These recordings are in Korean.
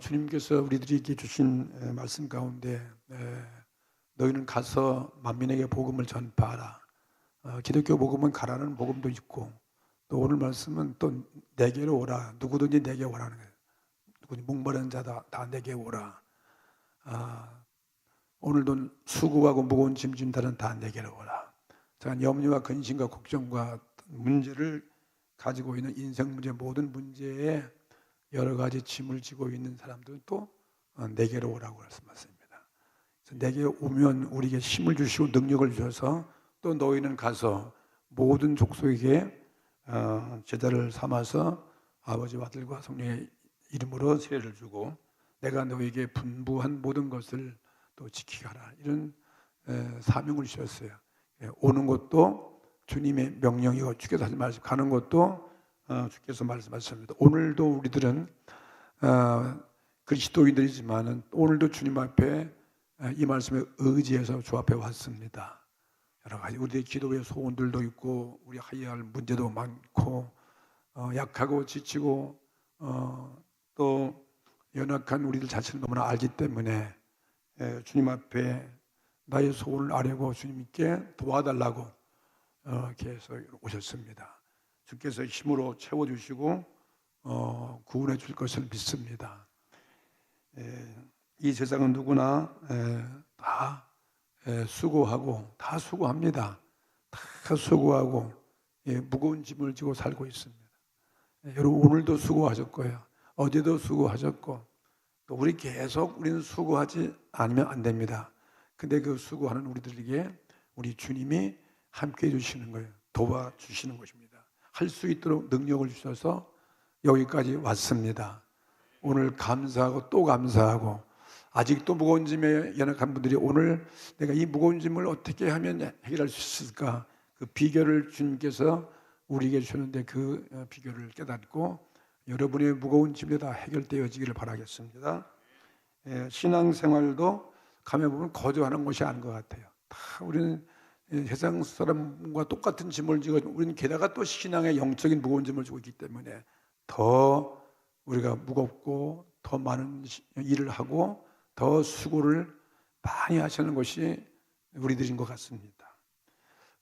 주님께서 우리들에게 주신 말씀 가운데 너희는 가서 만민에게 복음을 전파하라. 기독교 복음은 가라는 복음도 있고 또 오늘 말씀은 또 내게로 오라. 누구든지 내게 오라는 거예요. 누구든지 목마른 자다 다 내게 오라. 오늘도 수고하고 무거운 짐 진 자는 다 내게로 오라. 자, 염려와 근심과 걱정과 문제를 가지고 있는 인생 문제 모든 문제에 여러 가지 짐을 지고 있는 사람들은 또 내게로 오라고 말씀하십니다. 그래서 내게 오면 우리에게 힘을 주시고 능력을 주셔서 또 너희는 가서 모든 족속에게 제자를 삼아서 아버지와 아들과 성령의 이름으로 세례를 주고 내가 너희에게 분부한 모든 것을 또 지키게 하라. 이런 사명을 주셨어요. 오는 것도 주님의 명령이고 주께서 하지 말씀, 가는 것도 주께서 말씀하셨습니다. 오늘도 우리들은 그리스도인들이지만 오늘도 주님 앞에 이 말씀에 의지해서 주 앞에 왔습니다. 여러 가지 우리의 기도의 소원들도 있고 우리 해야 할 문제도 많고 약하고 지치고 또 연약한 우리들 자신을 너무나 알기 때문에 주님 앞에 나의 소원을 아뢰고 주님께 도와달라고 계속 오셨습니다. 주께서 힘으로 채워주시고 구원해 줄 것을 믿습니다. 이 세상은 누구나 다 수고하고 다 수고합니다. 다 수고하고 무거운 짐을 지고 살고 있습니다. 여러분 오늘도 수고하셨고요. 어제도 수고하셨고 또 우리 계속 우리는 수고하지 않으면 안 됩니다. 근데 그 수고하는 우리들에게 우리 주님이 함께 해주시는 거예요. 도와주시는 것입니다. 할 수 있도록 능력을 주셔서 여기까지 왔습니다. 오늘 감사하고 또 감사하고 아직도 무거운 짐에 연약한 분들이 오늘 내가 이 무거운 짐을 어떻게 하면 해결할 수 있을까? 그 비결을 주님께서 우리에게 주는데 그 비결을 깨닫고 여러분의 무거운 짐이 다 해결되어지기를 바라겠습니다. 신앙생활도 가면 보면 거저하는 것이 아닌 것 같아요. 다 우리는 세상 사람과 똑같은 짐을 지고 우리는 게다가 또 신앙의 영적인 무거운 짐을 지고 있기 때문에 더 우리가 무겁고 더 많은 일을 하고 더 수고를 많이 하시는 것이 우리들인 것 같습니다.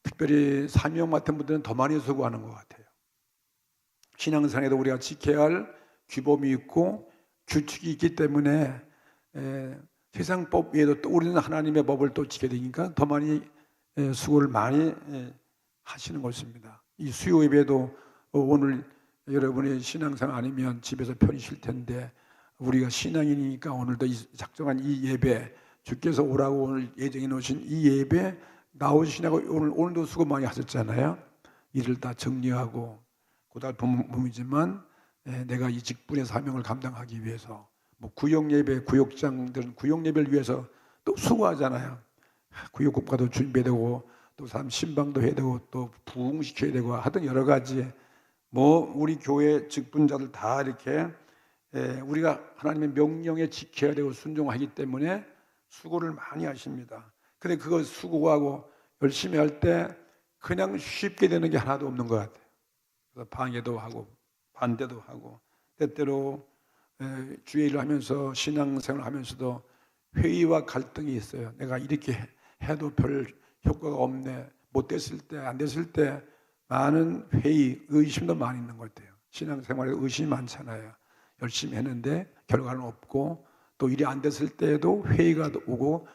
특별히 사명 맡은 분들은 더 많이 수고하는 것 같아요. 신앙생활에도 우리가 지켜야 할 규범이 있고 규칙이 있기 때문에 세상법 외에도 또 우리는 하나님의 법을 또 지켜야 되니까 더 많이 수고를 많이 하시는 것입니다. 이 수요 예배도 오늘 여러분의 신앙생활 아니면 집에서 편히 쉴 텐데 우리가 신앙인이니까 오늘도 작정한 이 예배 주께서 오라고 오늘 예정해 놓으신 이 예배 나오시냐고 오늘도 수고 많이 하셨잖아요. 일을 다 정리하고 고달픈 몸이지만 내가 이 직분의 사명을 감당하기 위해서 뭐 구역 예배 구역장들은 구역 예배를 위해서 또 수고하잖아요. 구역국가도 준비되고 또 사람 신방도 해야 되고 또 부흥시켜야 되고 하여튼 여러 가지 뭐 우리 교회 직분자들 다 이렇게 우리가 하나님의 명령에 지켜야 되고 순종하기 때문에 수고를 많이 하십니다. 근데 그거 수고하고 열심히 할 때 그냥 쉽게 되는 게 하나도 없는 것 같아요. 그래서 방해도 하고 반대도 하고 때때로 주의 일을 하면서 신앙생활을 하면서도 회의와 갈등이 있어요. 내가 이렇게 해도 별 효과가 없네. 못 됐을 때, 안 됐을 때 많은 회의, 의심도 많이 있는 것 같아요. 신앙생활에 의심이 많잖아요. 열심히 했는데 결과는 없고 또 일이 안 됐을 때에도 회의가 오고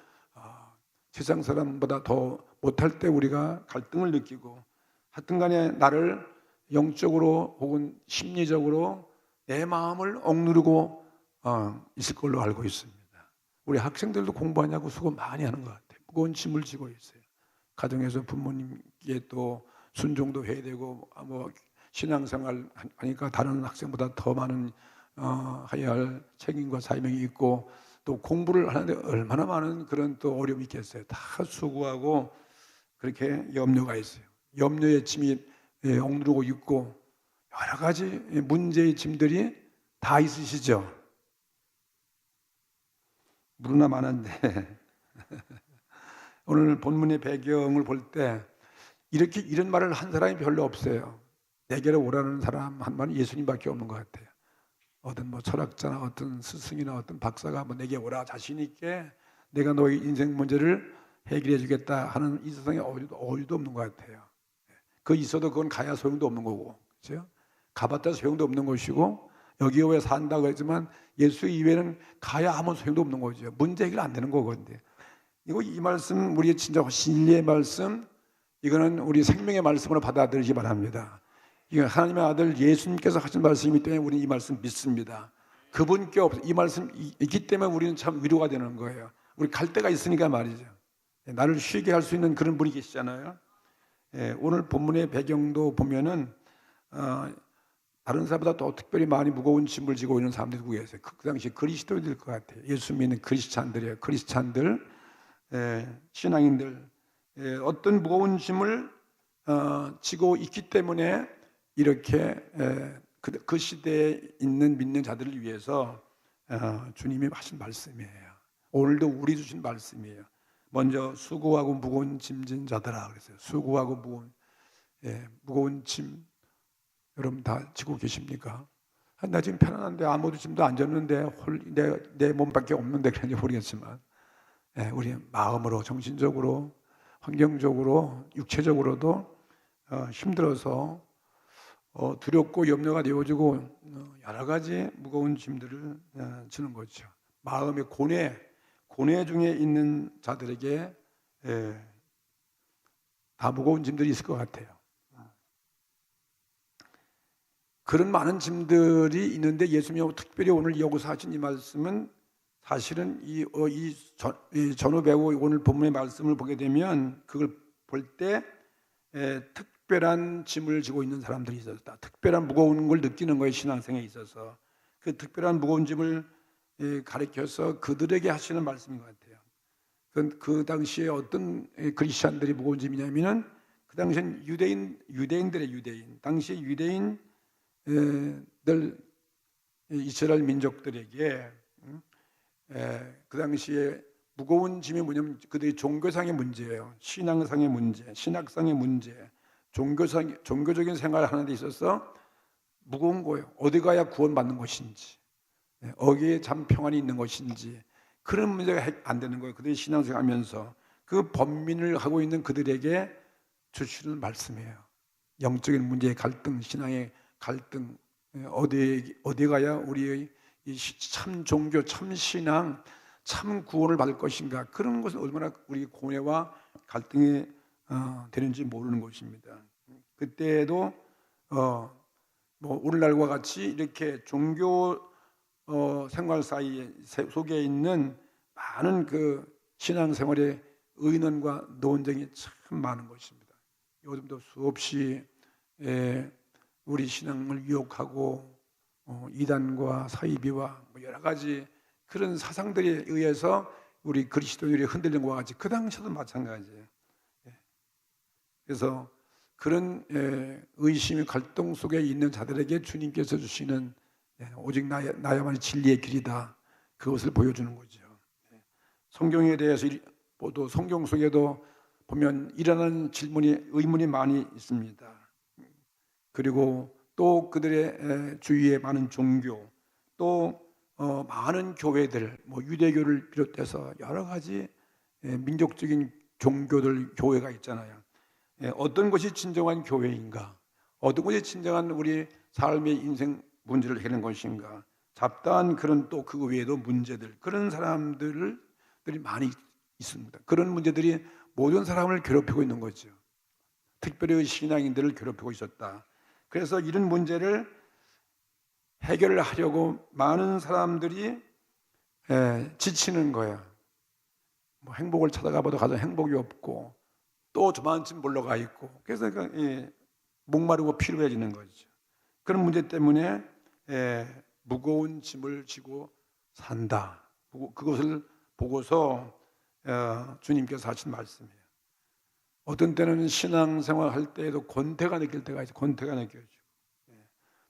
세상 사람보다 더 못할 때 우리가 갈등을 느끼고 하여튼 간에 나를 영적으로 혹은 심리적으로 내 마음을 억누르고 있을 걸로 알고 있습니다. 우리 학생들도 공부하냐고 수고 많이 하는 것 같아요. 무거운 짐을 지고 있어요. 가정에서 부모님께 또 순종도 해야 되고 뭐 신앙생활 하니까 다른 학생보다 더 많은 해야 할 책임과 사명이 있고 또 공부를 하는데 얼마나 많은 그런 또 어려움이 있겠어요. 다 수고하고 그렇게 염려가 있어요. 염려의 짐이 억누르고 있고 여러 가지 문제의 짐들이 다 있으시죠. 무르나 많은데 오늘 본문의 배경을 볼 때 이렇게 이런 말을 한 사람이 별로 없어요. 내게로 오라는 사람 한 말은 예수님밖에 없는 것 같아요. 어떤 뭐 철학자나 어떤 스승이나 어떤 박사가 뭐 내게 오라 자신 있게 내가 너의 인생 문제를 해결해 주겠다 하는 이 세상에 어디도 없는 것 같아요. 그 있어도 그건 가야 소용도 없는 거고, 그렇죠? 가봤자 소용도 없는 것이고 여기 왜 산다고 했지만 예수 이외에는 가야 아무 소용도 없는 거죠. 문제 해결 안 되는 거거든요. 이 말씀 우리 진짜 진리의 말씀, 이거는 우리 생명의 말씀으로 받아들이기 바랍니다. 이건 하나님의 아들 예수님께서 하신 말씀이기 때문에 우리는 이 말씀 믿습니다. 그분께 이 말씀 있기 때문에 우리는 참 위로가 되는 거예요. 우리 갈 데가 있으니까 말이죠. 나를 쉬게 할 수 있는 그런 분이 계시잖아요. 오늘 본문의 배경도 보면은 다른 사람보다 더 특별히 많이 무거운 짐을 지고 있는 사람들이 누구 계세요? 그 당시 그리스도인들 것 같아요. 예수 믿는 크리스찬들이에요. 크리스찬들, 신앙인들, 어떤 무거운 짐을 지고 있기 때문에 이렇게 그 시대에 있는 믿는 자들을 위해서 주님이 하신 말씀이에요. 오늘도 우리 주신 말씀이에요. 먼저 수고하고 무거운 짐진 자들아 그랬어요. 수고하고 무거운 짐 여러분 다 지고 계십니까? 나 지금 편안한데 아무도 짐도 안 졌는데 내 몸밖에 없는데 그런지 모르겠지만 우리 마음으로 정신적으로 환경적으로 육체적으로도 힘들어서 두렵고 염려가 되어지고 여러 가지 무거운 짐들을 지는 거죠. 마음의 고뇌 중에 있는 자들에게 다 무거운 짐들이 있을 것 같아요. 그런 많은 짐들이 있는데 예수님이 특별히 오늘 여기서 하신 이 말씀은 사실은 이 전후 배우 오늘 본문의 말씀을 보게 되면 그걸 볼 때 특별한 짐을 지고 있는 사람들이 있었다. 특별한 무거운 걸 느끼는 거예요. 신앙생에 있어서. 그 특별한 무거운 짐을 가리켜서 그들에게 하시는 말씀인 것 같아요. 그 당시에 어떤 크리스찬들이 무거운 짐이냐면은 그 당시엔 유대인들의 유대인. 당시 유대인들 이스라엘 민족들에게 그 당시에 무거운 짐이 뭐냐면 그들이 종교상의 문제예요. 신앙상의 문제, 신학상의 문제, 종교적인 생활을 하는 데 있어서 무거운 거예요. 어디 가야 구원받는 것인지, 어디에 참 평안이 있는 것인지 그런 문제가 안 되는 거예요. 그들이 신앙생활하면서 그 번민을 하고 있는 그들에게 주시는 말씀이에요. 영적인 문제의 갈등, 신앙의 갈등, 어디 가야 우리의 참 종교, 참 신앙, 참 구원을 받을 것인가 그런 것은 얼마나 우리 고뇌와 갈등이 되는지 모르는 것입니다. 그때도 뭐 오늘날과 같이 이렇게 종교 생활 속에 있는 많은 그 신앙생활의 의논과 논쟁이 참 많은 것입니다. 요즘도 수없이 우리 신앙을 유혹하고 이단과 사이비와 여러 가지 그런 사상들에 의해서 우리 그리스도인들이 흔들린 것과 같이 그 당시에도 마찬가지예요. 그래서 그런 의심의 갈등 속에 있는 자들에게 주님께서 주시는 오직 나야만이 진리의 길이다. 그것을 보여주는 거죠. 성경에 대해서 또 성경 속에도 보면 일어나는 의문이 많이 있습니다. 그리고 또 그들의 주위에 많은 종교, 또 많은 교회들, 뭐 유대교를 비롯해서 여러 가지 민족적인 종교들 교회가 있잖아요. 어떤 것이 진정한 교회인가? 어떤 것이 진정한 우리 삶의 인생 문제를 해결하는 것인가? 잡다한 그런 또 그 외에도 문제들, 그런 사람들이 많이 있습니다. 그런 문제들이 모든 사람을 괴롭히고 있는 거죠. 특별히 신앙인들을 괴롭히고 있었다. 그래서 이런 문제를 해결을 하려고 많은 사람들이 지치는 거야. 뭐 행복을 찾아가봐도 가장 행복이 없고 또 저만큼 물러가 있고 그래서 목마르고 피로해지는 거죠. 그런 문제 때문에 무거운 짐을 지고 산다. 그것을 보고서 주님께서 하신 말씀이에요. 어떤 때는 신앙생활 할 때에도 권태가 느낄 때가 있어요. 권태가 느껴지고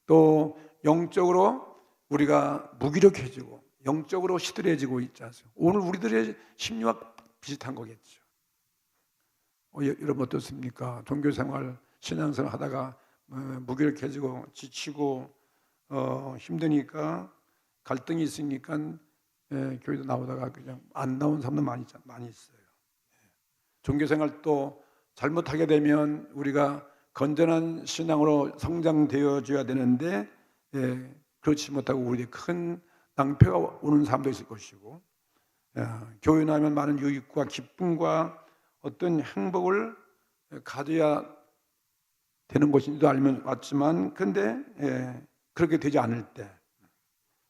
또 영적으로 우리가 무기력해지고 영적으로 시들해지고 있지 않습니까? 오늘 우리들의 심리와 비슷한 거겠죠. 여러분 어떻습니까? 종교생활, 신앙생활 하다가 무기력해지고 지치고 힘드니까 갈등이 있으니까 교회도 나오다가 그냥 안 나온 사람도 많이 있어요. 종교생활도 잘못하게 되면 우리가 건전한 신앙으로 성장되어줘야 되는데 그렇지 못하고 우리에게 큰 낭패가 오는 사람도 있을 것이고, 교회 나면 많은 유익과 기쁨과 어떤 행복을 가져야 되는 것인지도 알면 왔지만, 근데 그렇게 되지 않을 때,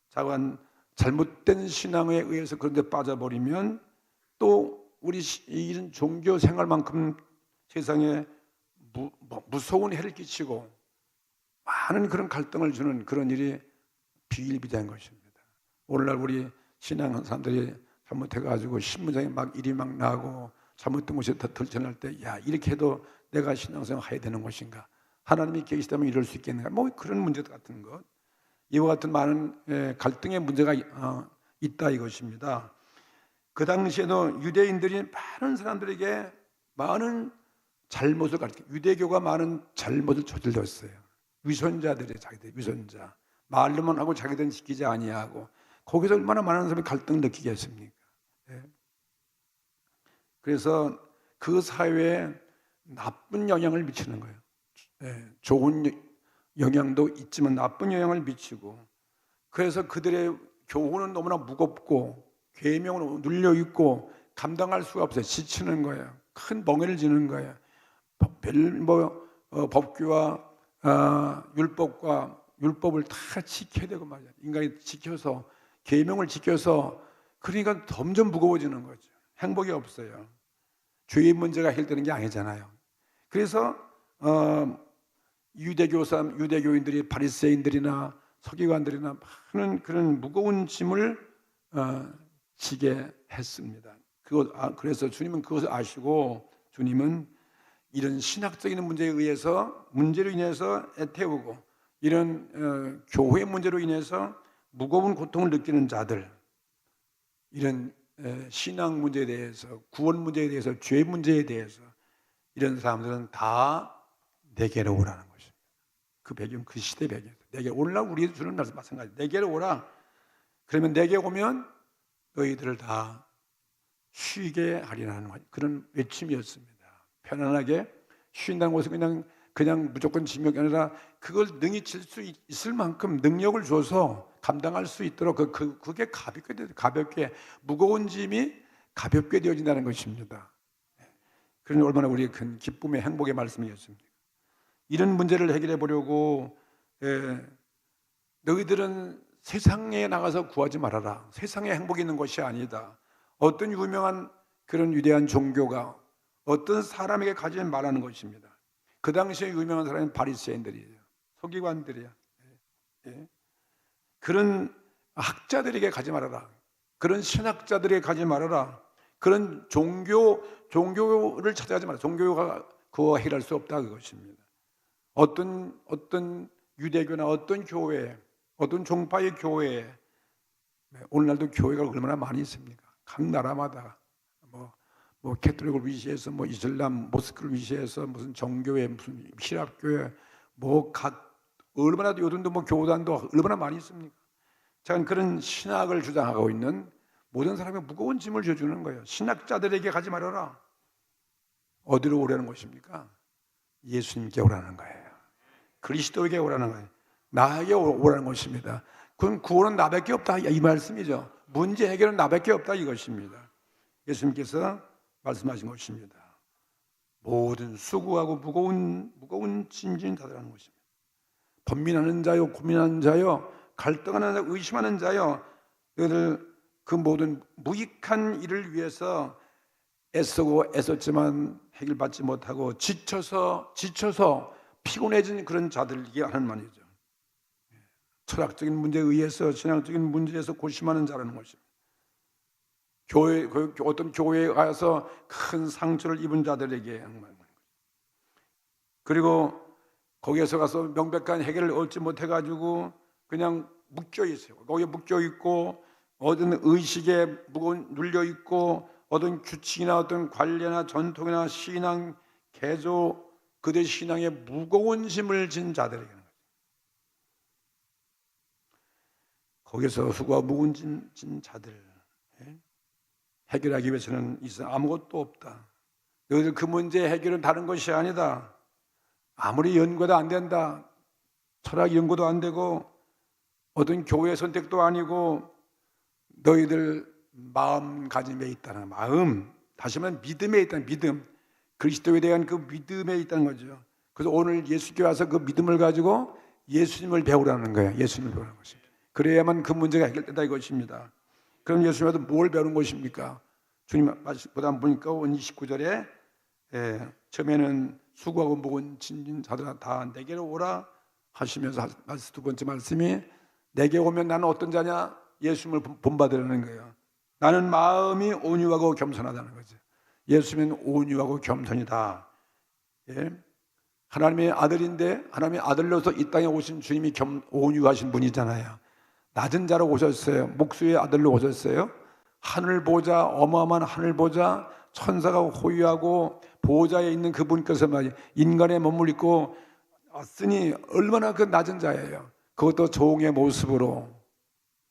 자관 잘못된 신앙에 의해서 그런 데 빠져버리면 또 우리 이런 종교 생활만큼 세상에 무서운 해를 끼치고 많은 그런 갈등을 주는 그런 일이 비일비재한 것입니다. 오늘날 우리 신앙하는 사람들이 잘못해가지고 신문장에 막 일이 막 나고 잘못된 것이 더 들춰날 때, 야, 이렇게 해도 내가 신앙생활 해야 되는 것인가? 하나님이 계시다면 이럴 수 있겠는가? 뭐 그런 문제 같은 것, 이와 같은 많은 갈등의 문제가 있다 이것입니다. 그 당시에도 유대인들이 많은 사람들에게 많은 잘못을 가르쳐, 유대교가 많은 잘못을 저질렀어요. 위선자들이, 자기들 위선자, 말로만 하고 자기들은 지키지 아니하고, 거기서 얼마나 많은 사람이 갈등을 느끼게 했습니까? 그래서 그 사회에 나쁜 영향을 미치는 거예요. 좋은 영향도 있지만 나쁜 영향을 미치고, 그래서 그들의 교훈은 너무나 무겁고 계명으로 눌려 있고 감당할 수가 없어요. 지치는 거예요. 큰 멍해를 지는 거예요. 법규와 율법과 율법을 다 지켜야 되고 말이야. 인간이 지켜서, 계명을 지켜서, 그러니까 점점 무거워지는 거죠. 행복이 없어요. 죄의 문제가 해결되는 게 아니잖아요. 그래서 유대교인들이 바리새인들이나 서기관들이나 많은 그런 무거운 짐을 지게 했습니다. 그래서 주님은 그것을 아시고, 주님은 이런 신학적인 문제로 인해서 애태우고, 이런 교회 문제로 인해서 무거운 고통을 느끼는 자들, 이런 신앙 문제에 대해서, 구원 문제에 대해서, 죄 문제에 대해서, 이런 사람들은 다 내게로 오라는 것입니다. 그 배경, 그 시대 배경. 내게 오늘날 우리 주는 말씀 마찬가지. 내게로 오라. 그러면 내게 오면 너희들을 다 쉬게 하리라는 그런 외침이었습니다. 편안하게 쉰다는 것은 그냥 무조건 짐이 아니라 그걸 능히 질 수 있을 만큼 능력을 줘서 감당할 수 있도록 그게 가볍게 무거운 짐이 가볍게 되어진다는 것입니다. 그러니 얼마나 우리의 큰 기쁨의 행복의 말씀이었습니까? 이런 문제를 해결해 보려고 너희들은 세상에 나가서 구하지 말아라. 세상에 행복이 있는 것이 아니다. 어떤 유명한 그런 위대한 종교가 어떤 사람에게 가지 말라는 것입니다. 그 당시에 유명한 사람은 바리새인들이에요. 서기관들이야. 그런 학자들에게 가지 말아라. 그런 신학자들에게 가지 말아라. 그런 종교를 찾아가지 말아라. 종교가 그거 해결할 수 없다 그것입니다. 어떤 유대교나 어떤 교회, 어떤 종파의 교회, 오늘날도 교회가 얼마나 많이 있습니까? 각 나라마다 뭐 캐톨릭을 위시해서 이슬람 모스크를 위시해서 무슨 정교회, 무슨 신학교회, 얼마나 요즘도 교단도 얼마나 많이 있습니까? 자, 그런 신학을 주장하고 있는 모든 사람이 무거운 짐을 져주는 거예요. 신학자들에게 가지 말아라. 어디로 오라는 것입니까? 예수님께 오라는 거예요. 그리스도에게 오라는 거예요. 나에게 오라는 것입니다. 그건 구원은 나밖에 없다 이 말씀이죠. 문제 해결은 나밖에 없다 이것입니다. 예수님께서 말씀하신 것입니다. 모든 수고하고 무거운 짐진 자들하는 것입니다. 번민하는 자요, 고민하는 자요, 갈등하는 자요, 의심하는 자요, 너희들 그 모든 무익한 일을 위해서 애쓰고 애썼지만 해결받지 못하고 지쳐서 피곤해진 그런 자들에게 하는 말이죠. 철학적인 문제에 의해서, 신앙적인 문제에서 고심하는 자라는 것입니다. 어떤 교회에 가서 큰 상처를 입은 자들에게 하는 말입니다. 그리고 거기에서 가서 명백한 해결을 얻지 못해가지고 그냥 묶여 있어요. 거기에 묶여 있고 어떤 의식에 눌려 있고 어떤 규칙이나 어떤 관례나 전통이나 신앙 개조, 그들의 신앙에 무거운 짐을 진 자들에게 거기서 수고가 무거운 진 자들 해결하기 위해서는 이 세상 아무것도 없다. 너희들 그 문제 해결은 다른 것이 아니다. 아무리 연구도 안 된다. 철학 연구도 안 되고 어떤 교회 선택도 아니고 너희들 마음가짐에 있다는 마음, 다시 말하면 믿음에 있다는 믿음, 그리스도에 대한 그 믿음에 있다는 거죠. 그래서 오늘 예수께 와서 그 믿음을 가지고 예수님을 배우라는 거예요. 예수님을 배우라는 것입니다. 그래야만 그 문제가 해결된다 이것입니다. 그럼 예수님한테 뭘 배우는 것입니까? 주님 말씀보다 보니까 29절에 처음에는 수고하고 무거운 짐진 자들아 다 내게로 오라 하시면서 두 번째 말씀이 내게 오면 나는 어떤 자냐? 예수님을 본받으라는 거예요. 나는 마음이 온유하고 겸손하다는 거죠. 예수님은 온유하고 겸손이다. 하나님의 아들인데 하나님의 아들로서 이 땅에 오신 주님이 온유하신 분이잖아요. 낮은 자로 오셨어요. 목수의 아들로 오셨어요. 하늘 보좌, 어마어마한 하늘 보좌, 천사가 호위하고 보좌에 있는 그분께서 말이에요. 인간의 몸을 입고 왔으니 얼마나 그 낮은 자예요. 그것도 종의 모습으로,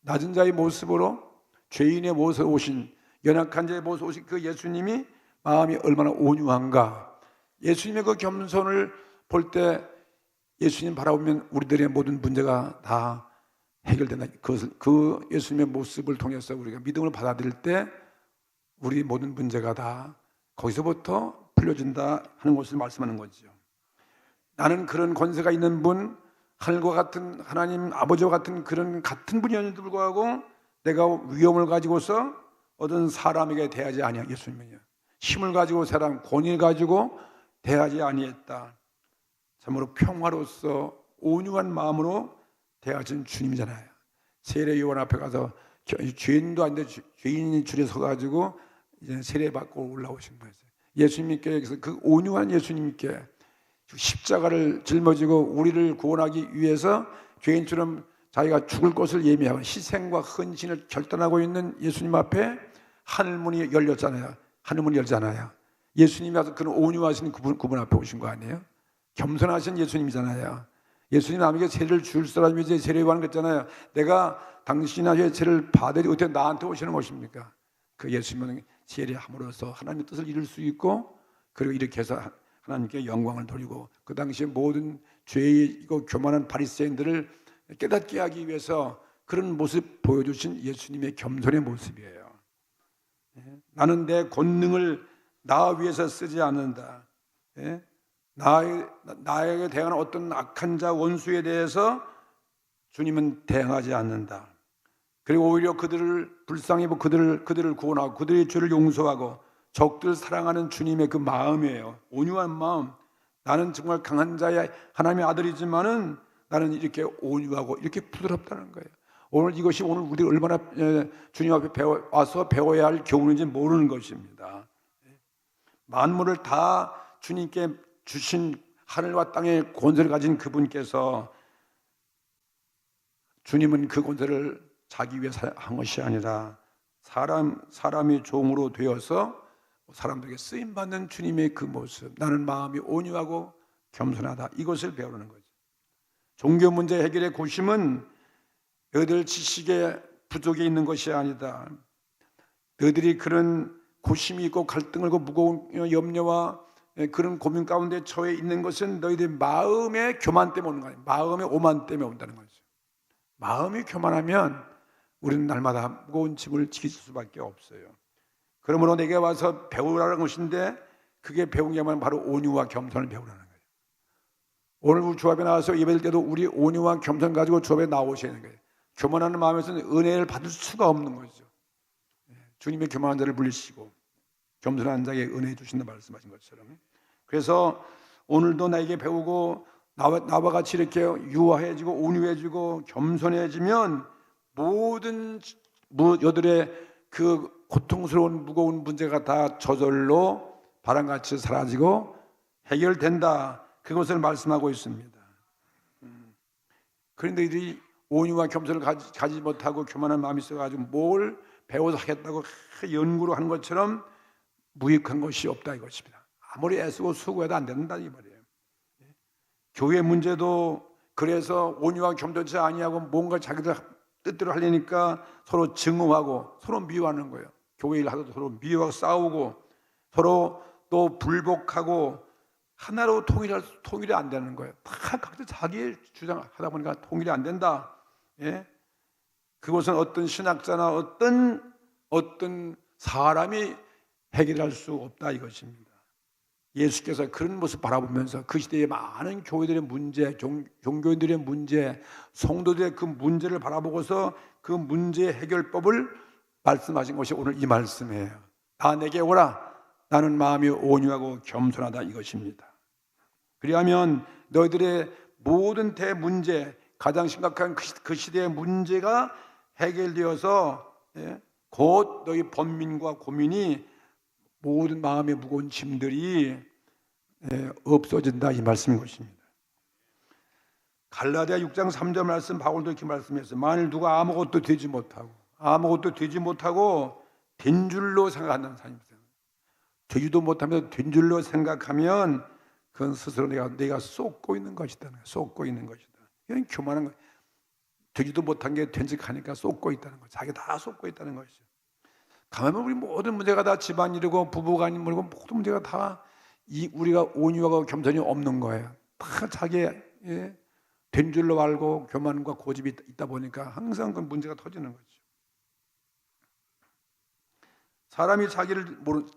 낮은 자의 모습으로, 죄인의 모습으로 오신, 연약한 자의 모습으로 오신 그 예수님이 마음이 얼마나 온유한가. 예수님의 그 겸손을 볼 때 예수님 바라보면 우리들의 모든 문제가 다 해결된다. 그 예수님의 모습을 통해서 우리가 믿음을 받아들일 때 우리 모든 문제가 다 거기서부터 풀려진다 하는 것을 말씀하는 거죠. 나는 그런 권세가 있는 분, 하늘과 같은 하나님 아버지와 같은 그런 같은 분이었는데도 불구하고 내가 위엄을 가지고서 어떤 사람에게 대하지 아니야. 예수님은요. 힘을 가지고 사람, 권위를 가지고 대하지 아니했다. 참으로 평화로서 온유한 마음으로 대하신 주님이잖아요. 세례 요한 앞에 가서 죄인도 아닌데 죄인이 줄에 서가지고 이제 세례 받고 올라오신 분이세요. 예수님께서 그 온유한 예수님께 십자가를 짊어지고 우리를 구원하기 위해서 죄인처럼 자기가 죽을 것을 예미하고 희생과 헌신을 결단하고 있는 예수님 앞에 하늘문이 열렸잖아요. 하늘문이 열잖아요. 예수님이 와서 그런 온유하신 그분 앞에 오신 거 아니에요? 겸손하신 예수님이잖아요. 예수님 남에게 세례를 줄 사람이 이제 세례 요한 그랬잖아요. 내가 당신에게 세례를 받으리 어떻게 나한테 오시는 것입니까? 그 예수님은 세례함으로써 하나님의 뜻을 이룰 수 있고 그리고 이렇게 해서 하나님께 영광을 돌리고 그 당시에 모든 죄이고 교만한 바리새인들을 깨닫게 하기 위해서 그런 모습 보여주신 예수님의 겸손의 모습이에요. 나는 내 권능을 나 위해서 쓰지 않는다. 나에게 대항하는 어떤 악한 자 원수에 대해서 주님은 대항하지 않는다. 그리고 오히려 그들을 불쌍히 보고 그들을 구원하고 그들의 죄를 용서하고 적들 사랑하는 주님의 그 마음이에요. 온유한 마음. 나는 정말 강한 자의 하나님의 아들이지만은 나는 이렇게 온유하고 이렇게 부드럽다는 거예요. 오늘 이것이 오늘 우리 얼마나 주님 앞에 와서 배워야 할 교훈인지 모르는 것입니다. 만물을 다 주님께 주신 하늘과 땅의 권세를 가진 그분께서 주님은 그 권세를 자기 위해서 한 것이 아니라 사람이 종으로 되어서 사람들에게 쓰임받는 주님의 그 모습, 나는 마음이 온유하고 겸손하다, 이것을 배우는 거죠. 종교 문제 해결의 고심은 너희들 지식의 부족에 있는 것이 아니다. 너희들이 그런 고심이 있고 갈등을 하고 무거운 염려와 그런 고민 가운데 처해 있는 것은 너희들 마음의 교만 때문에 오는 거예요. 마음의 오만 때문에 온다는 거죠. 마음이 교만하면 우리는 날마다 무거운 짐을 지킬 수밖에 없어요. 그러므로 내게 와서 배우라는 것인데 그게 배운 게 바로 온유와 겸손을 배우라는 거예요. 오늘 주 앞에 나와서 예배될 때도 우리 온유와 겸손 가지고 주 앞에 나오셔야 하는 거예요. 교만하는 마음에서는 은혜를 받을 수가 없는 거죠. 주님의 교만한 자를 물리시고 겸손한 자에게 은혜 주신다 말씀하신 것처럼. 그래서 오늘도 나에게 배우고 나와 같이 이렇게 유화해지고 온유해지고 겸손해지면 모든 여들의 그 고통스러운 무거운 문제가 다 저절로 바람같이 사라지고 해결된다. 그것을 말씀하고 있습니다. 그런데 이들이 온유와 겸손을 가지지 못하고 교만한 마음이 있어가지고 뭘 배워서 하겠다고 연구로 하는 것처럼 무익한 것이 없다 이것입니다. 아무리 애쓰고 수고해도 안 된다 이 말이에요. 교회 문제도 그래서 온유와 겸손치 아니하고 뭔가 자기들 뜻대로 하려니까 서로 증오하고 서로 미워하는 거예요. 교회 일 하도 서로 미워하고 싸우고 서로 또 불복하고 하나로 통일이 안 되는 거예요. 다 각자 자기의 주장하다 보니까 통일이 안 된다. 예? 그것은 어떤 신학자나 어떤 사람이 해결할 수 없다 이것입니다. 예수께서 그런 모습 바라보면서 그 시대의 많은 교회들의 문제, 종교인들의 문제, 성도들의 그 문제를 바라보고서 그 문제의 해결법을 말씀하신 것이 오늘 이 말씀이에요. 다 내게 오라. 나는 마음이 온유하고 겸손하다 이것입니다. 그리하면 너희들의 모든 대문제, 가장 심각한 그 시대의 문제가 해결되어서 곧 너희 번민과 고민이 모든 마음의 무거운 짐들이 없어진다 이 말씀인 것입니다. 갈라디아 6장 3절 말씀 바울도 이렇게 말씀했어요. 만일 누가 아무것도 되지 못하고 된 줄로 생각한다는 사람이 있어요. 되지도 못하면서 된 줄로 생각하면 그건 스스로 내가 쏟고 있는 것이다. 쏟고 있는 것이다. 이건 교만한 거예요. 되지도 못한 게 된 척하니까 쏟고 있다는 거죠. 자기 다 쏟고 있다는 것이죠. 가만히 보면 우리 모든 문제가 다 집안일이고 부부간이 모르고 모든 문제가 다 우리가 온유하고 겸손이 없는 거예요. 다 자기의 된 줄로 알고 교만과 고집이 있다 보니까 항상 그 문제가 터지는 거죠. 사람이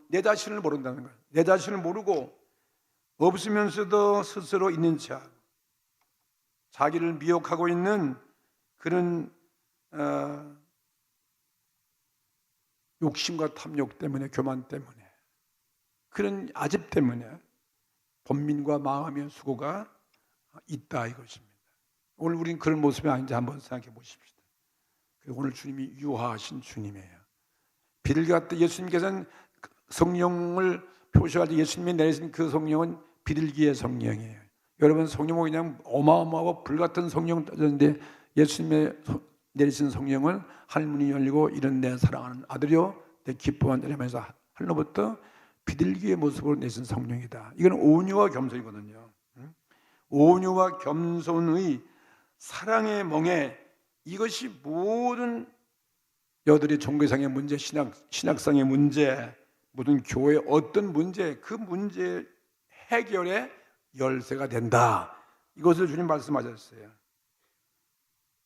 내 자신을 모른다는 거예요. 내 자신을 모르고 없으면서도 스스로 있는 척 자기를 미혹하고 있는 그런 욕심과 탐욕 때문에, 교만 때문에, 그런 아집 때문에 번민과 마음의 수고가 있다 이것입니다. 오늘 우리는 그런 모습이 아닌지 한번 생각해 보십시다. 오늘 주님이 유하신 주님이에요. 비둘기가 때 예수님께서는 성령을 표시할 때 예수님이 내리신 그 성령은 비둘기의 성령이에요. 여러분 성령은 그냥 어마어마하고 불같은 성령 따졌는데 예수님의 내리신 성령은 하늘문이 열리고 이런 내 사랑하는 아들이요 내 기뻐한 자라면서 하늘로부터 비둘기의 모습으로 내신 성령이다. 이건 온유와 겸손이거든요. 온유와 겸손의 사랑의 멍에 이것이 모든 여들이 종교상의 문제, 신학상의 문제, 모든 교회의 어떤 문제, 그 문제 해결의 열쇠가 된다. 이것을 주님 말씀하셨어요.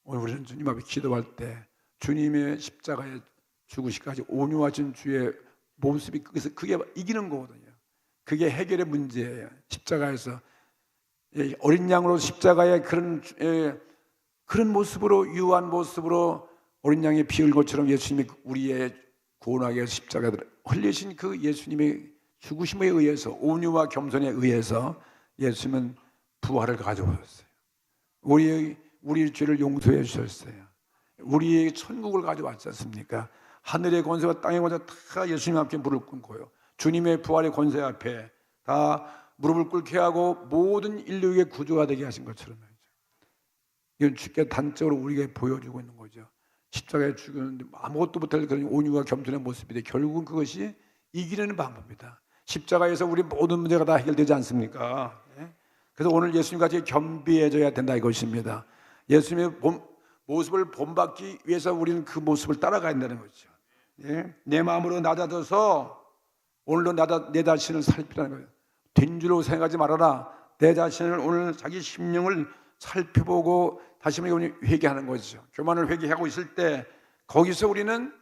오늘 우리는 주님 앞에 기도할 때 주님의 십자가에 죽으시기까지 온유하신 주의 모습이 그게 이기는 거거든요. 그게 해결의 문제예요. 십자가에서 어린 양으로 십자가의 그런 모습으로 유한 모습으로 어린 양의 피 흘린 것처럼 예수님이 우리의 구원하기 위해서 십자가를 흘리신 그 예수님의 죽으심에 의해서 온유와 겸손에 의해서 예수님은 부활을 가져오셨어요. 우리의 죄를 용서해 주셨어요. 우리의 천국을 가져왔지 않습니까? 하늘의 권세와 땅의 권세가 다 예수님 앞에 무릎을 꿇고요. 주님의 부활의 권세 앞에 다 무릎을 꿇게 하고 모든 인류의 구주가 되게 하신 것처럼 말이죠. 이건 주께 단적으로 우리에게 보여주고 있는 거죠. 십자가에 죽였는데 아무것도 못할 그런 온유와 겸손의 모습인데 결국은 그것이 이기는 방법입니다. 십자가에서 우리 모든 문제가 다 해결되지 않습니까? 그래서 오늘 예수님같이 겸비해져야 된다 이것입니다. 예수님의 모습을 본받기 위해서 우리는 그 모습을 따라가야 된다는 거죠. 내 마음으로 낮아져서 오늘도 내 자신을 살피라는 거예요. 된 줄로 생각하지 말아라. 내 자신을 오늘 자기 심령을 살펴보고 다시 한번 회개하는 거죠. 교만을 회개하고 있을 때 거기서 우리는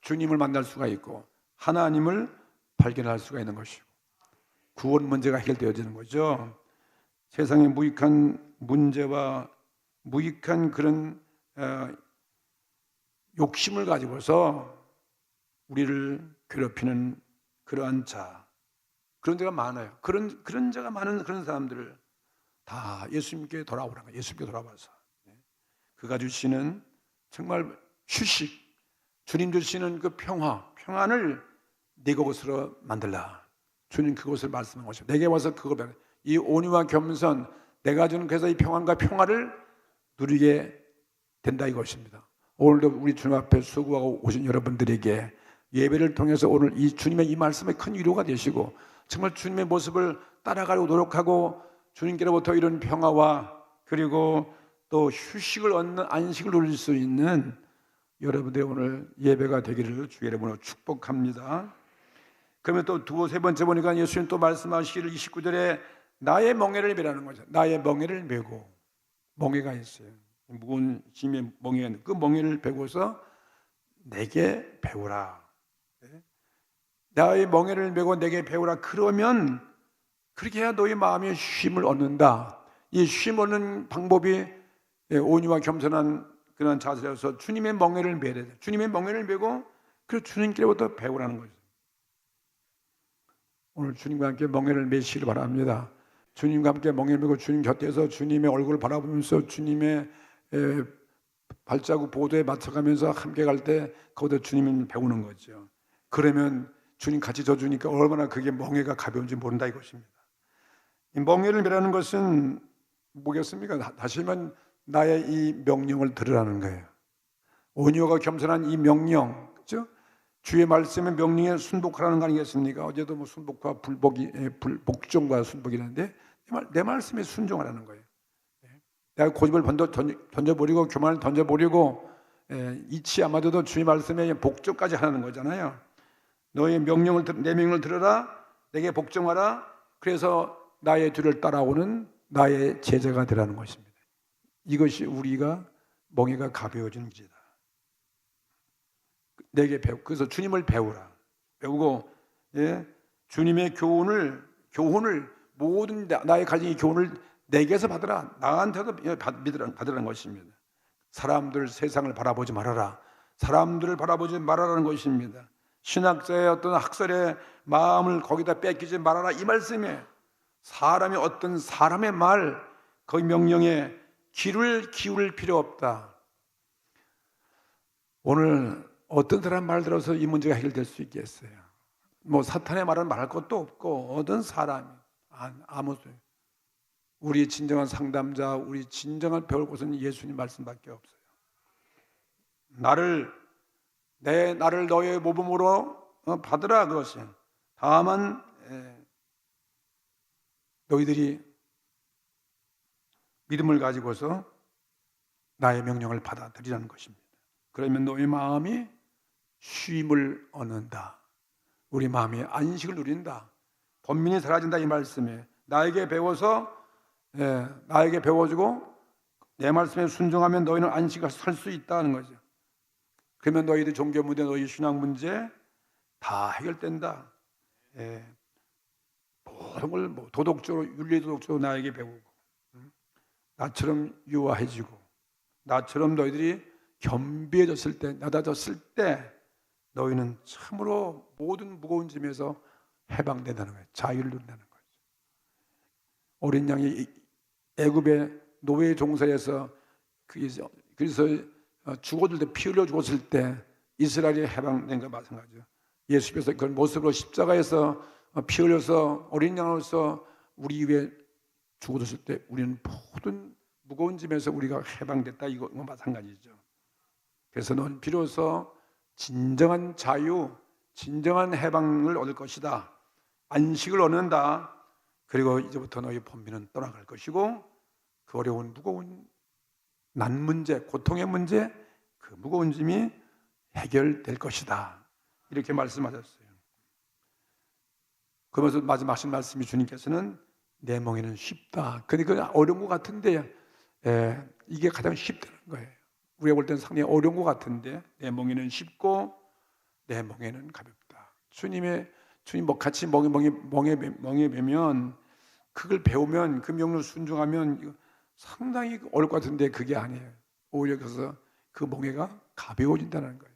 주님을 만날 수가 있고 하나님을 발견할 수가 있는 것이고 구원 문제가 해결되어지는 거죠. 세상의 무익한 문제와 무익한 그런 욕심을 가지고서 우리를 괴롭히는 그러한 그런 데가 많아요. 그런 자가 많은 그런 사람들을 다 예수님께 돌아오라는 거예요. 예수님께 돌아와서 그가 주시는 정말 휴식, 주님 주시는 그 평안을 네 곳으로 만들라. 주님 그곳을 말씀한 것이죠. 내게 와서 그걸 이 온유와 겸손, 내가 주는 그래서 이 평안과 평화를 누리게 된다 이것입니다. 오늘도 우리 주님 앞에 수고하고 오신 여러분들에게 예배를 통해서 오늘 이 주님의 이 말씀에 큰 위로가 되시고 정말 주님의 모습을 따라가려고 노력하고 주님께로부터 이런 평화와 그리고 또 휴식을 얻는 안식을 누릴 수 있는 여러분들의 오늘 예배가 되기를 주의 이름으로 축복합니다. 그러면 또 세 번째 보니까 예수님 또 말씀하시기를 29절에 나의 멍에를 메라는 거죠. 나의 멍에를 메고, 멍에가 있어요. 무거운 짐의 멍에가, 그 멍에를 메고서 내게 배우라. 나의 멍에를 메고 내게 배우라. 그러면 그렇게 해야 너희 마음이 쉼을 얻는다. 이 쉼 얻는 방법이 온유와 겸손한 그런 자세여서 주님의 멍에를 메래. 주님의 멍에를 메고 그 주님께로부터 배우라는 거죠. 오늘 주님과 함께 멍에를 메시길 바랍니다. 주님과 함께 멍에를 메고 주님 곁에서 주님의 얼굴을 바라보면서 주님의 발자국 보도에 맞춰가면서 함께 갈 때 거기서 주님을 배우는 거죠. 그러면 주님 같이 져주니까 얼마나 그게 멍에가 가벼운지 모른다 이것입니다. 이 멍에를 메라는 것은 뭐겠습니까? 다시 말하면 나의 이 명령을 들으라는 거예요. 온유와 겸손한 이 명령, 그렇죠? 주의 말씀의 명령에 순복하라는 거 아니겠습니까? 어제도 뭐 순복과 복종과 순복이 있는데 내 말씀에 순종하라는 거예요. 내가 고집을 던져버리고 교만을 던져버리고 이치 아마도 주의 말씀에 복종까지 하라는 거잖아요. 너의 내 명령을 들어라, 내게 복종하라. 그래서 나의 뒤를 따라오는 나의 제자가 되라는 것입니다. 이것이 우리가 멍에가 가벼워지는 길이다. 내게 그래서 주님을 배우고 주님의 교훈을 모든 나의 가진 이 교훈을 내게서 받으라. 나한테도 받으라는 것입니다. 세상을 바라보지 말아라. 사람들을 바라보지 말아라는 것입니다. 신학자의 어떤 학설의 마음을 거기다 뺏기지 말아라 이 말씀에 사람이 어떤 사람의 말 그 명령에 귀를 기울일 필요 없다. 오늘 어떤 사람 말 들어서 이 문제가 해결될 수 있겠어요? 뭐 사탄의 말은 말할 것도 없고 어떤 사람이 아무도 우리 진정한 상담자, 우리 진정한 배울 곳은 예수님 말씀밖에 없어요. 나를 너의 모범으로 받으라 그것이. 다만 너희들이 믿음을 가지고서 나의 명령을 받아들이라는 것입니다. 그러면 너희 마음이 쉼을 얻는다. 우리 마음이 안식을 누린다. 번민이 사라진다 이 말씀에 나에게 배워주고 내 말씀에 순종하면 너희는 안식을 살 수 있다는 거죠. 그러면 너희들 종교 문제, 너희 신앙 문제 다 해결된다. 모든 걸 도덕적으로 윤리도덕적으로 나에게 배우고 나처럼 유화해지고 나처럼 너희들이 겸비해졌을 때, 낮아졌을 때 너희는 참으로 모든 무거운 짐에서 해방된다는 거예요. 자유를 누린다는 거죠. 어린 양이 애굽의 노예 종살이에서 그래서 죽어들 때 피 흘려 죽었을 때 이스라엘이 해방된 것 마찬가지죠. 예수께서 그런 모습으로 십자가에서 피 흘려서 어린 양으로서 우리 위에 죽어졌을 때 우리는 모든 무거운 짐에서 우리가 해방됐다 이거 마찬가지죠. 그래서 넌 비로소 진정한 자유, 진정한 해방을 얻을 것이다. 안식을 얻는다. 그리고 이제부터 너희 번민은 떠나갈 것이고 그 어려운 무거운 난 문제, 고통의 문제, 그 무거운 짐이 해결될 것이다. 이렇게 말씀하셨어요. 그러면서 마지막 하신 말씀이 주님께서는 내 멍에는 쉽다. 그러니까 어려운 것 같은데 이게 가장 쉽다는 거예요. 우리가 볼 때는 상당히 어려운 것 같은데 내 멍에는 쉽고 내 멍에는 가볍다. 주님 같이 멍에 매면 그걸 배우면 그 명령을 순종하면 상당히 어려울 것 같은데 그게 아니에요. 오히려 그래서 그 멍에가 가벼워진다는 거예요.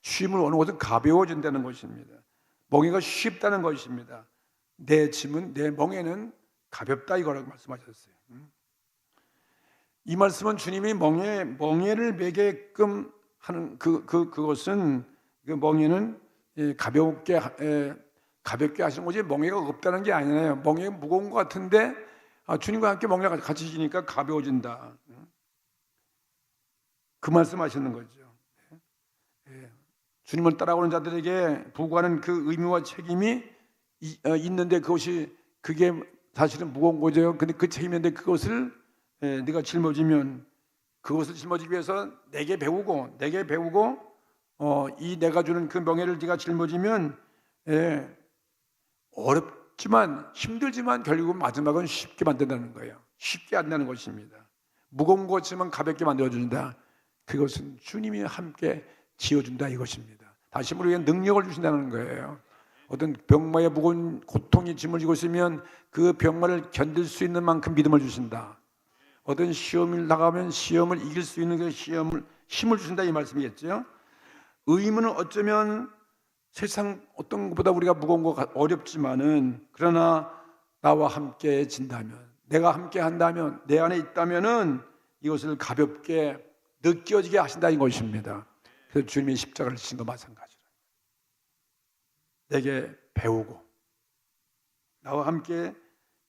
쉼을 얻는 것은 가벼워진다는 것입니다. 멍에가 쉽다는 것입니다. 내 멍에는 가볍다 이거라고 말씀하셨어요. 이 말씀은 주님이 멍에를 매게끔 하는 그것은 그 멍에는 가볍게 하시는 거지 멍에가 없다는 게 아니에요. 멍에가 무거운 것 같은데 주님과 함께 멍에가 같이 지니까 가벼워진다. 그 말씀하시는 거죠. 주님을 따라오는 자들에게 부과하는 그 의무와 책임이 있는데 그게 사실은 무거운 거죠. 근데 그 책임인데 그것을 네가 짊어지면 그것을 짊어지기 위해서 내게 배우고 이 내가 주는 그 명예를 네가 짊어지면 어렵지만 힘들지만 결국은 마지막은 쉽게 만든다는 거예요. 쉽게 한다는 것입니다. 무거운 것이면 가볍게 만들어준다. 그것은 주님이 함께 지어준다 이것입니다. 다시 우리에게 능력을 주신다는 거예요. 어떤 병마에 무거운 고통이 짐을 지고 있으면 그 병마를 견딜 수 있는 만큼 믿음을 주신다. 어떤 시험을 나가면 시험을 이길 수 있는 그 힘을 주신다 이 말씀이겠죠. 의무는 어쩌면 세상 어떤 것보다 우리가 무거운 거 어렵지만은 그러나 나와 함께 진다면, 내가 함께 한다면, 내 안에 있다면은 이것을 가볍게 느껴지게 하신다 이 것입니다. 그래서 주님이 십자가를 지신 거 마찬가지로 내게 배우고 나와 함께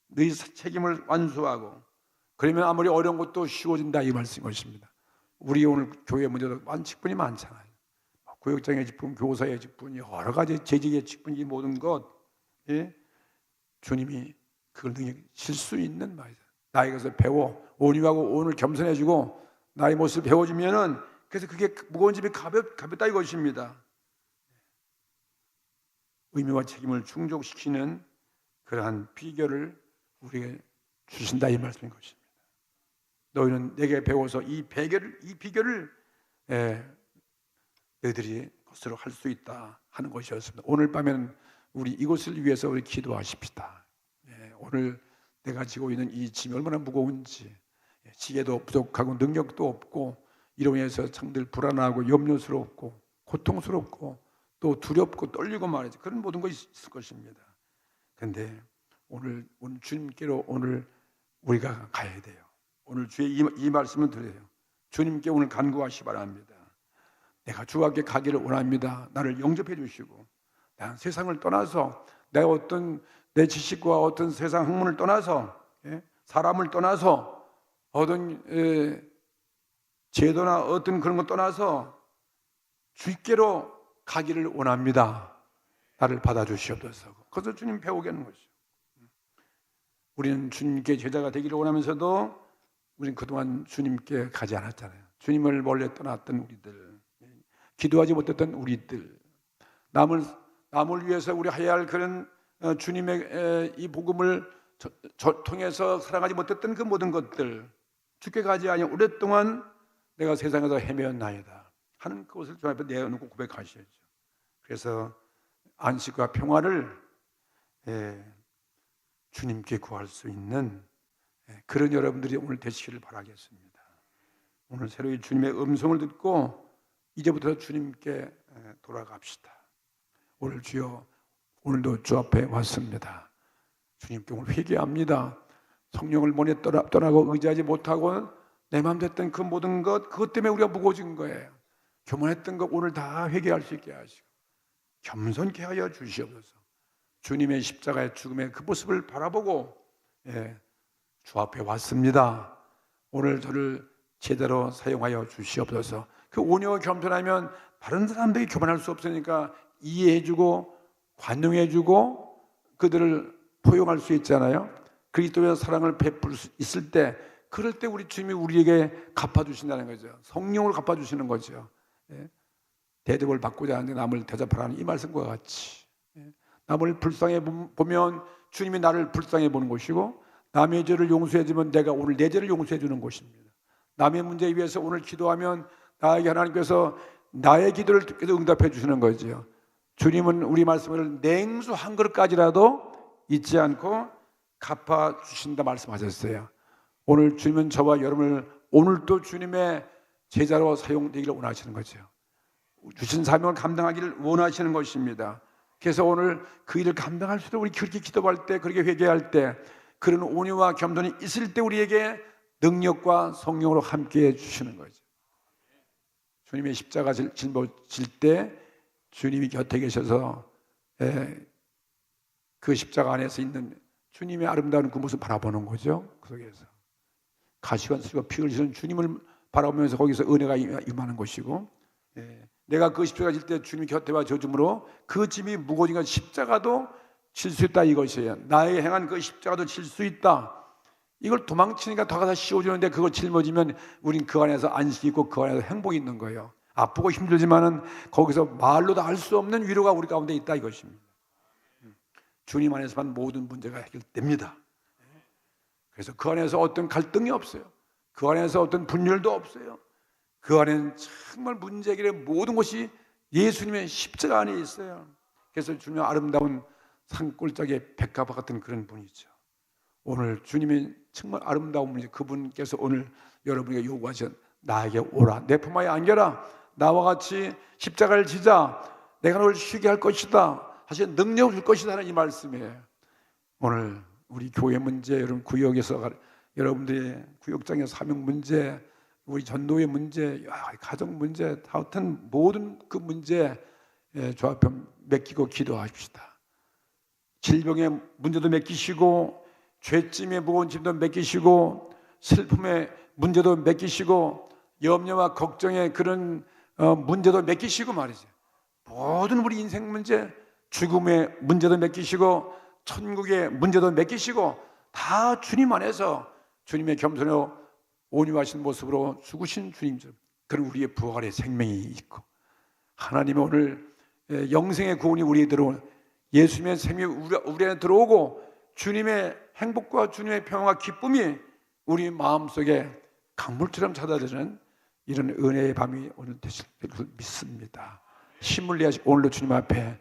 너희 책임을 완수하고 그러면 아무리 어려운 것도 쉬워진다 이 말씀인 것입니다. 우리 오늘 교회 문제도 직분이 많잖아요. 구역장의 직분, 교사의 직분, 여러 가지 재직의 직분, 이 모든 것 주님이 그걸 능력실 수 있는 말이죠. 나에게서 배워 온유하고 오늘 겸손해지고 나의 모습을 배워주면은 그래서 그게 무거운 짐이 가볍다 이것입니다. 의미와 책임을 충족시키는 그러한 비결을 우리에게 주신다 이 말씀인 것입니다. 너희는 내게 배워서 이 비결을 너희들이 것으로 할 수 있다 하는 것이었습니다. 오늘 밤에는 우리 이것을 위해서 우리 기도하십시다. 오늘 내가 지고 있는 이 짐이 얼마나 무거운지, 지혜도 부족하고 능력도 없고 이로 인해서 상들 불안하고 염려스럽고 고통스럽고 또 두렵고 떨리고 말이죠. 그런 모든 것이 있을 것입니다. 그런데 오늘 주님께로 오늘 우리가 가야 돼요. 오늘 주의 이 말씀을 드려요. 주님께 오늘 간구하시 바랍니다. 내가 주 앞에 가기를 원합니다. 나를 영접해 주시고 난 세상을 떠나서 내가 어떤 내 지식과 어떤 세상 학문을 떠나서 사람을 떠나서 어떤 제도나 어떤 그런 것 떠나서 주께로 가기를 원합니다. 나를 받아주시옵소서. 그것을 주님 배우게 하는 것이죠. 우리는 주님께 제자가 되기를 원하면서도 우리는 그동안 주님께 가지 않았잖아요. 주님을 멀리 떠났던 우리들, 기도하지 못했던 우리들, 남을 위해서 우리 해야 할 그런 주님의 이 복음을 통해서 사랑하지 못했던 그 모든 것들, 주께 가지 아니 오랫동안 내가 세상에서 헤매었나이다 하는 그것을 주 앞에 내어놓고 고백하셔야죠. 그래서 안식과 평화를 주님께 구할 수 있는 그런 여러분들이 오늘 되시기를 바라겠습니다. 오늘 새로이 주님의 음성을 듣고 이제부터 주님께 돌아갑시다. 오늘 주여, 오늘도 주 앞에 왔습니다. 주님께 오늘 회개합니다. 성령을 머리에 떠나고 의지하지 못하고 내 마음 됐던 그 모든 것, 그것 때문에 우리가 무거워진 거예요. 교만했던 것 오늘 다 회개할 수 있게 하시고 겸손케 하여 주시옵소서. 주님의 십자가의 죽음의 그 모습을 바라보고 주 앞에 왔습니다. 오늘 저를 제대로 사용하여 주시옵소서. 그 온유와 겸손하면 다른 사람들이 교만할 수 없으니까 이해해주고 관용해주고 그들을 포용할 수 있잖아요. 그리스도의 사랑을 베풀 수 있을 때, 그럴 때 우리 주님이 우리에게 갚아주신다는 거죠. 성령을 갚아주시는 거죠. 대접을 받고자 하는데 남을 대접하라는 이 말씀과 같이 남을 불쌍해 보면 주님이 나를 불쌍해 보는 것이고, 남의 죄를 용서해 주면 내가 오늘 내 죄를 용서해 주는 것입니다. 남의 문제에 위해서 오늘 기도하면 나에게 하나님께서 나의 기도를 응답해 주시는 거죠. 주님은 우리 말씀을 냉수 한 그릇까지라도 잊지 않고 갚아 주신다 말씀하셨어요. 오늘 주님은 저와 여러분을 오늘도 주님의 제자로 사용되기를 원하시는 거죠. 주신 사명을 감당하기를 원하시는 것입니다. 그래서 오늘 그 일을 감당할 수 있도록 우리 그렇게 기도할 때, 그렇게 회개할 때, 그런 온유와 겸손이 있을 때 우리에게 능력과 성령으로 함께해 주시는 거죠. 주님의 십자가 짊어질 때 주님이 곁에 계셔서 그 십자가 안에서 있는 주님의 아름다운 그 모습을 바라보는 거죠. 그 속에서 가시관 수가 피 흘리시는 주님을 바라보면서 거기서 은혜가 임하는 것이고, 내가 그 십자가 질 때 주님이 곁에 와 져줌으로 그 짐이 무거워진 것 십자가도 질 수 있다 이것이에요. 나의 행한 그 십자가도 질 수 있다. 이걸 도망치니까 더 가서 씌워주는데 그걸 짊어지면 우린 그 안에서 안식이 있고 그 안에서 행복이 있는 거예요. 아프고 힘들지만은 거기서 말로도 알 수 없는 위로가 우리 가운데 있다 이것입니다. 주님 안에서만 모든 문제가 해결됩니다. 그래서 그 안에서 어떤 갈등이 없어요. 그 안에서 어떤 분열도 없어요. 그 안에는 정말 문제 해결의 모든 것이 예수님의 십자가 안에 있어요. 그래서 주님의 아름다운 산골짜기의 백합화 같은 그런 분이죠. 오늘 주님의 정말 아름다운 분이 그분께서 오늘 여러분에게 요구하신 나에게 오라, 내 품에 안겨라, 나와 같이 십자가를 지자, 내가 너를 쉬게 할 것이다, 사실 능력을 줄 것이다 하는 이 말씀이에요. 오늘 우리 교회 문제, 여러분 구역에서 여러분들의 구역장의 사명 문제, 우리 전도의 문제, 가정 문제, 하여튼 모든 그 문제 주 앞에 맡기고 기도하십시다. 질병의 문제도 맡기시고, 죄짐의 무거운 짐도 맡기시고, 슬픔의 문제도 맡기시고, 염려와 걱정의 그런 문제도 맡기시고 말이죠. 모든 우리 인생 문제, 죽음의 문제도 맡기시고, 천국의 문제도 맡기시고, 다 주님 안에서 주님의 겸손하고 온유하신 모습으로 죽으신 주님처럼 그런 우리의 부활의 생명이 있고, 하나님의 오늘 영생의 구원이 우리에 들어온 예수님의 생명이 우리 안에 들어오고, 주님의 행복과 주님의 평화와 기쁨이 우리 마음속에 강물처럼 찾아드는 이런 은혜의 밤이 오늘 되실 것을 믿습니다. 힘을 내시고 오늘도 주님 앞에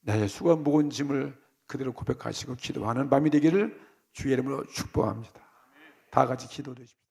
나의 수고 무거운 짐을 그대로 고백하시고 기도하는 밤이 되기를 주의 이름으로 축복합니다. 다 같이 기도드십시오.